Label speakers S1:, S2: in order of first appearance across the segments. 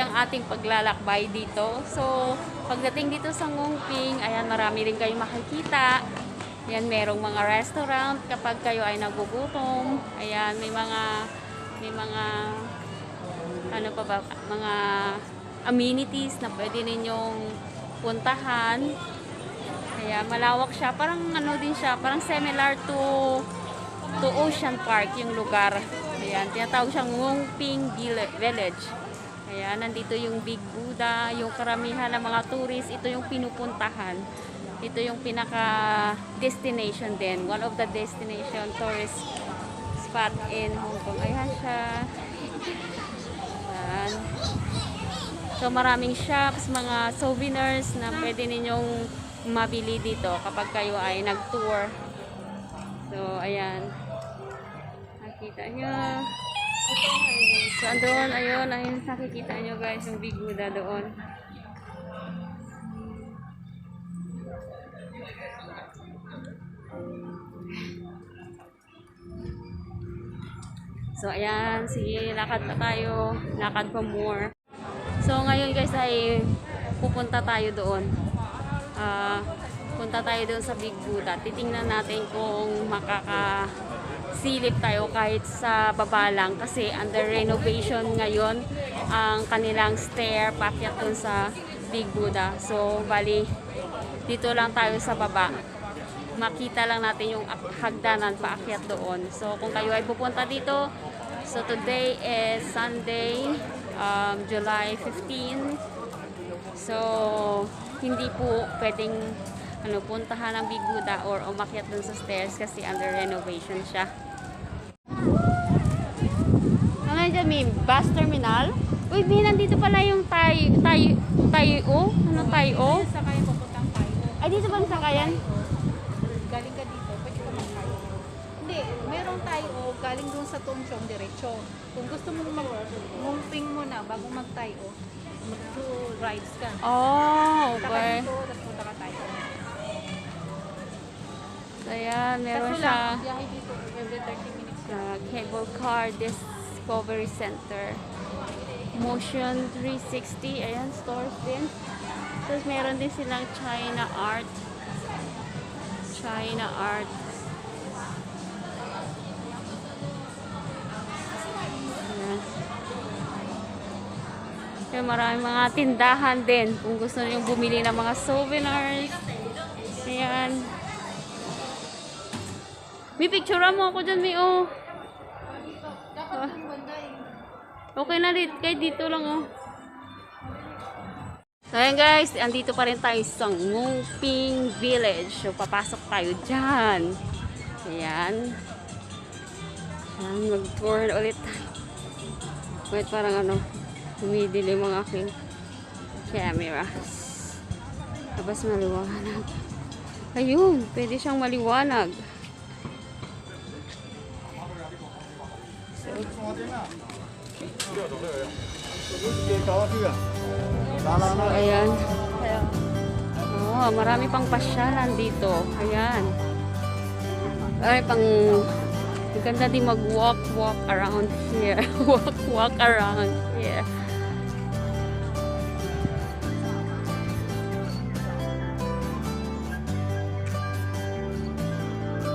S1: ang ating paglalakbay dito. So, pagdating dito sa Ngongping, ayan, marami rin kayong makikita. Ayan, merong mga restaurant kapag kayo ay nagugutom. Ayan, may mga ano pa ba, mga amenities na pwede ninyong puntahan. Kaya malawak siya, parang ano din siya, parang similar to Ocean Park yung lugar. Ayan, tinatawag siyang Ngongping Village. Ayan, nandito yung Big Buddha, yung karamihan ng mga tourists, ito yung pinupuntahan. Ito yung pinaka destination din, one of the destination tourist spot in Hong Kong. Ayan siya. Ayan. So maraming shops, mga souvenirs na pwede ninyong mabili dito kapag kayo ay nag-tour. So ayan. Nakita nyo. So doon, ayun, nakikita nyo guys yung Big Buddha doon. So ayan, sige, lakad na tayo, lakad pa more. So ngayon guys ay pupunta tayo doon. Punta tayo doon sa Big Buddha. Titingnan natin kung makakasilip tayo kahit sa baba lang kasi under renovation ngayon ang kanilang stair paakyat doon sa Big Buddha. So bali dito lang tayo sa baba. Makita lang natin yung hagdanan paakyat doon. So kung kayo ay pupunta dito, so today is Sunday, July 15. So hindi po pwedeng puntahan ng Big Buddha or umakyat dun sa stairs kasi under renovation siya. Ano dyan, may bus terminal? Uy, nandito pala yung Tayo? Ano Tayo?
S2: Sakayan papuntang Tayo.
S1: Ay, dito ba ang sakayan?
S2: Galing ka dito, pwede ka mag-Tayo. Hindi, mayroong Tayo galing dun sa Tongchong diretso. Kung gusto mo mag-mumping mo na bago mag-Tayo, mag-two rides ka.
S1: Oh,
S2: Saka
S1: okay.
S2: dito, tapos punta ka Tayo.
S1: So, ayan, meron
S2: Kaso
S1: siya.
S2: lang, biyahe dito every 30 minutes ka.
S1: Cable car Discovery Center. Motion 360. Ayan, stores din. Tapos meron din silang China Art. China Art. Ayan. Kaya maraming mga tindahan din kung gusto niyo bumili ng mga souvenirs. Ayan. May picture mo ako dyan, may oh. Okay na rin, kahit dito lang oh. So ayan guys, andito pa rin tayo sa Ngongping Village. So papasok tayo dyan. Ayan. Ayan, mag-tour ulit tayo. Wait, parang humidilim ang aking camera. Tapos maliwanag. Ayun, pwede siyang maliwanag. So, ayan. Oh, marami pang pasyalan dito. Ayan. Ay, maganda din mag-walk around here. walk around here.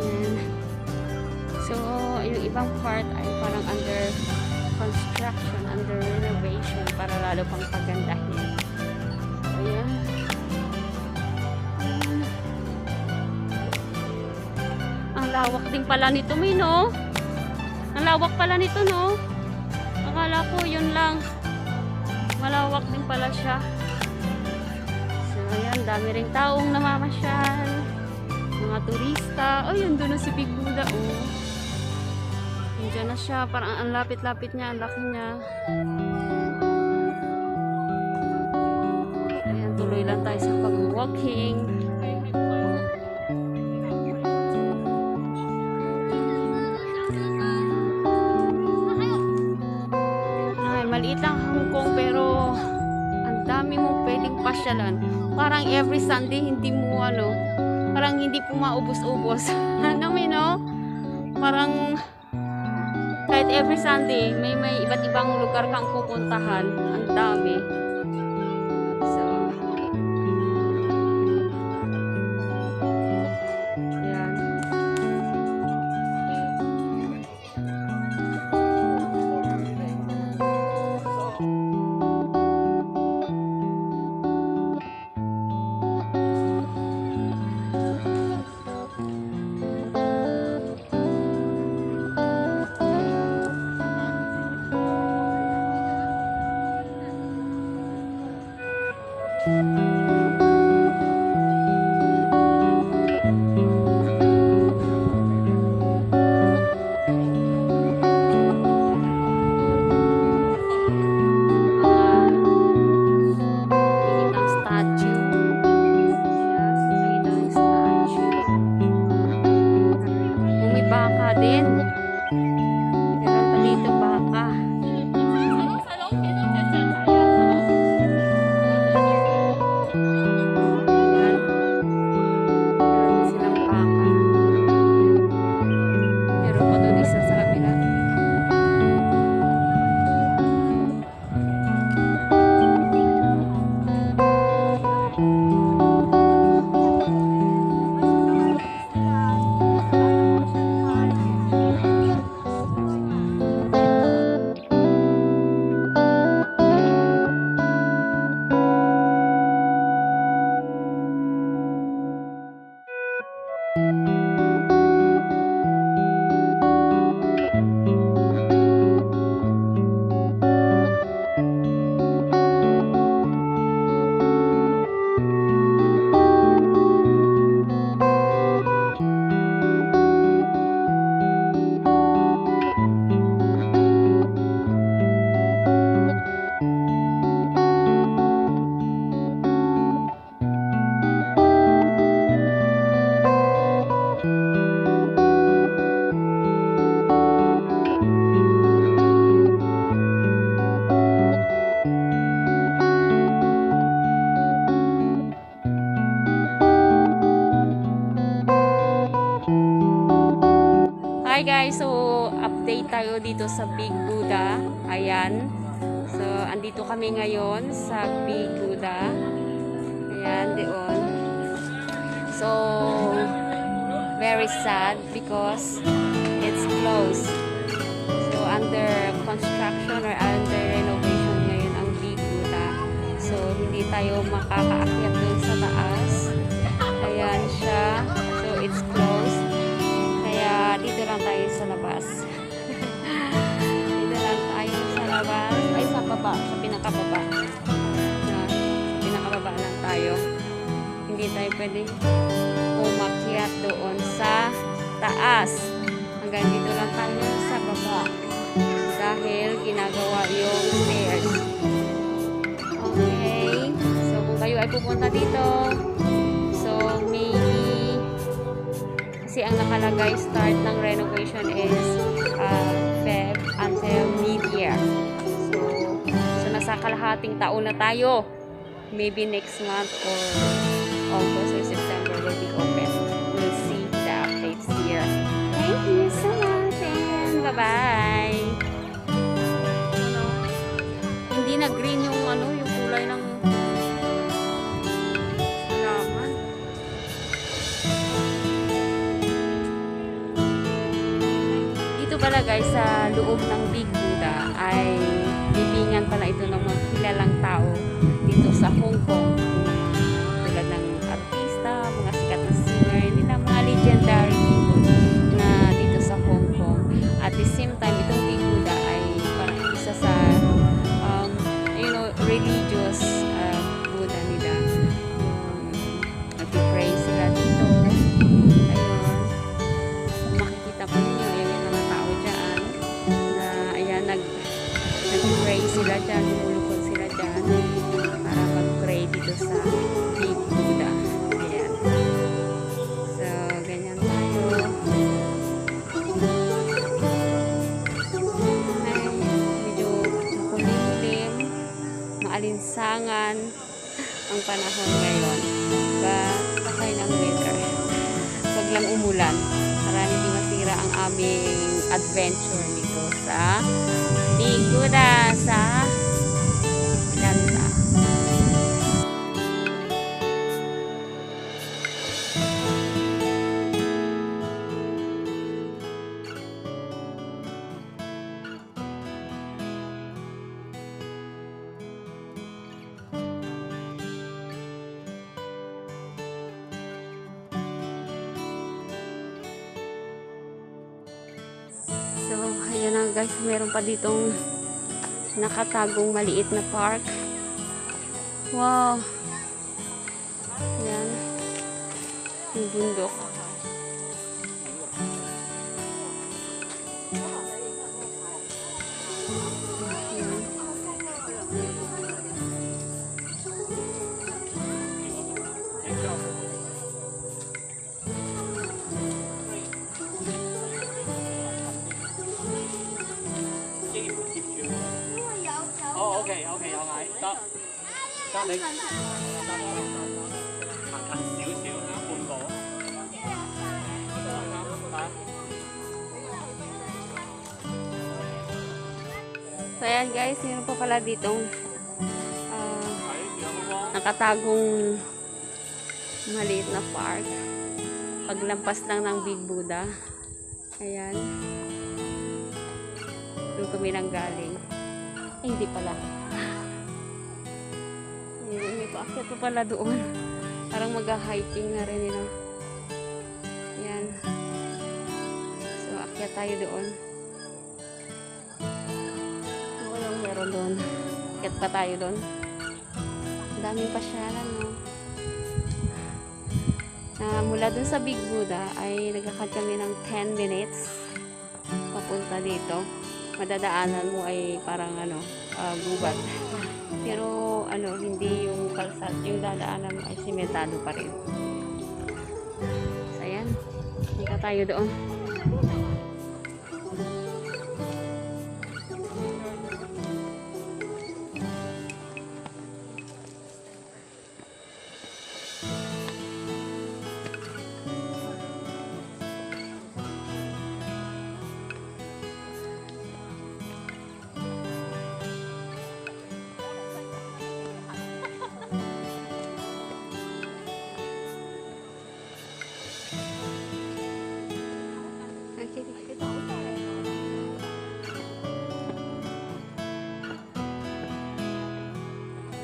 S1: Ayan. So, yung ibang part ay parang under construction, under renovation para lalo pang pagandahin. Ayan. Ang lawak din pala nito, no? Ang lawak pala nito, no? Akala ko yun lang. Malawak din pala siya. So, ayan, dami ring taong namamasyal. Mga turista. Oh, yun, doon na si Big Buddha, oh. Diyan na siya, parang ang lapit-lapit niya, ang laki niya. Ayan, tuloy lang tayo sa pag-walking. Ay, maliit lang Hong Kong pero ang dami mong pwedeng pasyalan. Parang every Sunday hindi mo parang hindi po maubos-ubos. Ano, no? Parang kahit every Sunday, may iba't ibang lugar kang pupuntahan. Ang dami. So, yan. Nakikita ang statue. Yan, nakikita ang statue. May baka din. Meron pa dito baka. Yan. Meron silang baka. Meron pa doon isa sa kabila. Hi guys, so update tayo dito sa Big Buddha. Ayan. So andito kami ngayon sa Big Buddha. Ayan, doon. So very sad because it's closed. So under construction or under renovation ngayon ang Big Buddha. So hindi tayo makakaakyat doon sa taas. Ayan siya. So it's closed. Kaya dito lang tayo sa labas. Dito lang tayo sa labas. Ay, sa baba. Sa pinakababa. Sa pinakababa lang tayo. Hindi tayo pwede umakyat doon sa taas. Hanggang dito lang tayo sa baba. Dahil ginagawa yung stairs. Okay. So, kung kayo ay pupunta dito, so maybe kasi ang nakalagay start ng renovation is Feb until mid-year. So nasa kalahating taon na tayo. Maybe next month or August or September will be open. We'll see the updates here. Thank you so much and bye-bye. Hindi na green yung yung kulay ng halaman. Dito pala guys, sa loob ng Big Buddha ay libingan pala ito ng mga kilalang tao dito sa Hong Kong. Tulad ng artista, mga sikat na singer, nila mga legendary people na dito sa Hong Kong. At the same time, itong Big Buddha ay parang isa sa religious Buddha nila. Nag-pray sila dito. Ayun. Makikita po ninyo, yung mga tao dyan na ayan, nag-pray sila dyan, lumulukod sila dyan para mag-pray dito sa Big Buddha. Ayan. So, ganyan tayo. Ay, medyo makulimlim, maalinsangan ang panahon ngayon. Patay ng weather. Huwag lang umulan para hindi masira ang aming adventure dito sa Big Buddha sa Lanta. So, ayan na guys, meron pa ditong nakatagong maliit na park. Wow! Ayan. Yung bundok.
S3: Oh, okay, okay, 有矮得得你行近少少啦，半步。
S1: So, ayan guys, meron pa pala ditong nakatagong maliit na park. Paglampas lang ng Big Buddha. Ayan. Doon kami nang galing. Ay, hindi pala. Ayun, may paakyat pa pala doon. Parang mag-hiking na rin nila. Ayan. So, akyat tayo doon. Walang meron doon. Akyat pa tayo doon. Ang daming pasyalan, no? Mula dun sa Big Buddha ay nagkakad kami ng 10 minutes papunta dito. Madadaanan mo ay parang gubat. Pero hindi yung kalsat, yung dadaanan mo ay simentado pa rin. So ayan, punta tayo doon.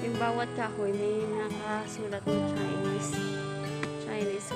S1: Yung bawat kahoy may nakasulat ng Chinese